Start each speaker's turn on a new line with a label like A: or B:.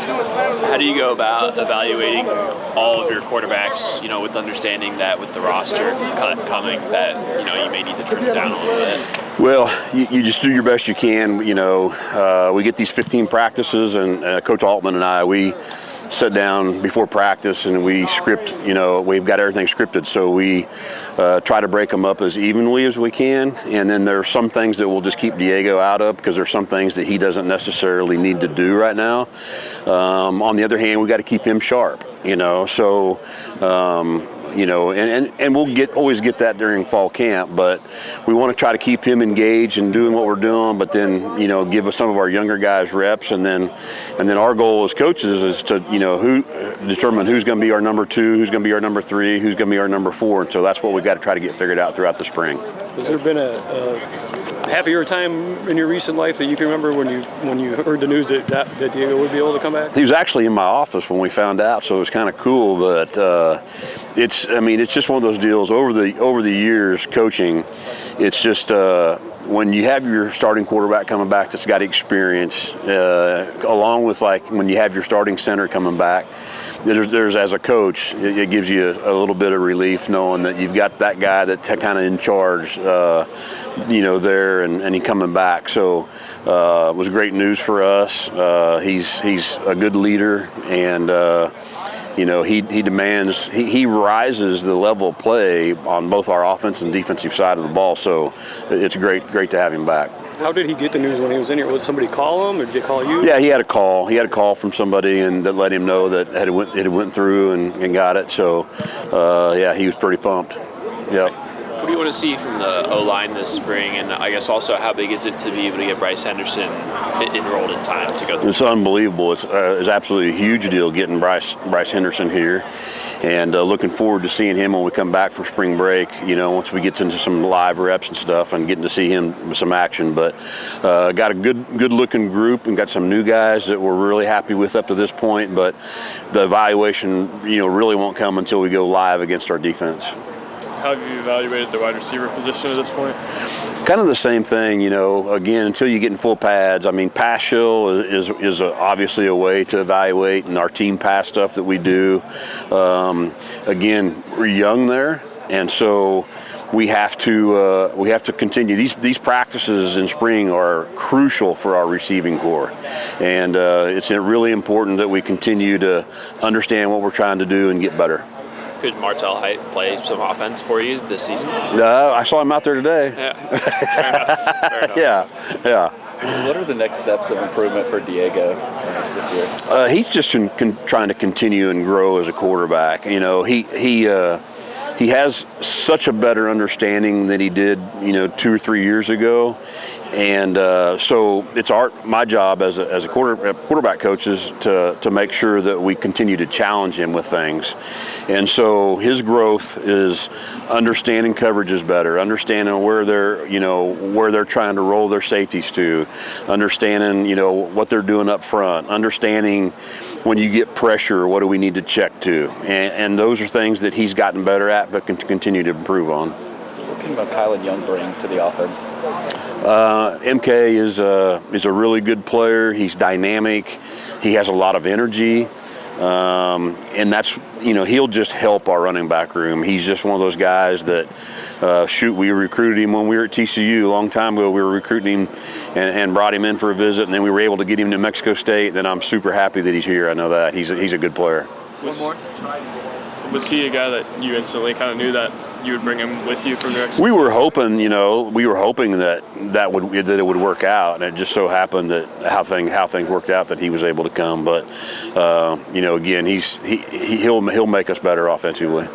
A: How do you go about evaluating all of your quarterbacks, with understanding that with the roster cut coming that, you may need to trim down a little bit?
B: Well, you just do your best you can. We get these 15 practices, and Coach Altman and I, we sit down before practice and we script, we've got everything scripted. So we try to break them up as evenly as we can. And then there are some things that we'll just keep Diego out of because there's some things that he doesn't necessarily need to do right now. On the other hand, we got to keep him sharp, so and we'll always get that during fall camp, but we want to try to keep him engaged and doing what we're doing, but then give us some of our younger guys reps, and then our goal as coaches is to determine who's going to be our number 2, who's going to be our number 3, who's going to be our number 4, and so that's what we've got to try to get figured out throughout the spring.
C: Has there been a happier time in your recent life that you can remember when you heard the news that Diego would be able to come back?
B: He was actually in my office when we found out, so it was kind of cool. But it's just one of those deals. Over the years coaching, it's just when you have your starting quarterback coming back that's got experience, along with like when you have your starting center coming back. There's as a coach, it gives you a little bit of relief knowing that you've got that guy that's kind of in charge, there and he coming back. So it was great news for us. He's a good leader, and he demands, he rises the level of play on both our offense and defensive side of the ball. So it's great to have him back.
C: How did he get the news when he was in here? Was somebody call him, or did they call you?
B: Yeah, he had a call. He had a call from somebody, and that let him know that it went through and got it. So, he was pretty pumped. Yep.
A: What do you want to see from the O-line this spring? And I guess also, how big is it to be able to get Bryce Henderson enrolled in time to go through?
B: It's unbelievable. It's absolutely a huge deal getting Bryce Henderson here. And looking forward to seeing him when we come back from spring break, once we get into some live reps and stuff, and getting to see him with some action. But got a good-looking group, and got some new guys that we're really happy with up to this point. But the evaluation, really won't come until we go live against our defense.
D: How have you evaluated the wide receiver position at this point?
B: Kind of the same thing, again, until you get in full pads. Pass shill is obviously a way to evaluate, and our team pass stuff that we do. Again, we're young there, and so we have to continue. These practices in spring are crucial for our receiving corps, and it's really important that we continue to understand what we're trying to do and get better.
A: Could Martell Height play some offense for you this season?
B: I saw him out there today.
A: Yeah, fair enough.
B: Yeah.
E: What are the next steps of improvement for Diego this year?
B: He's just trying to continue and grow as a quarterback. He has such a better understanding than he did, 2 or 3 years ago. And so it's my job as a quarterback coach is to make sure that we continue to challenge him with things. And so his growth is understanding coverages better, understanding where they're trying to roll their safeties to, understanding what they're doing up front, understanding when you get pressure, what do we need to check to, and those are things that he's gotten better at, but can continue to improve on.
E: What can Kylan Young bring to the offense?
B: MK is a really good player. He's dynamic. He has a lot of energy, and that's he'll just help our running back room. He's just one of those guys that we recruited him when we were at TCU a long time ago. We were recruiting him and brought him in for a visit, and then we were able to get him to Mexico State. And I'm super happy that he's here. I know that he's a good player.
D: One more. Was he a guy that you instantly kind of knew that you would bring him with you from New Mexico?
B: We were hoping, that it would work out, and it just so happened that how things worked out that he was able to come. But again, he'll make us better offensively.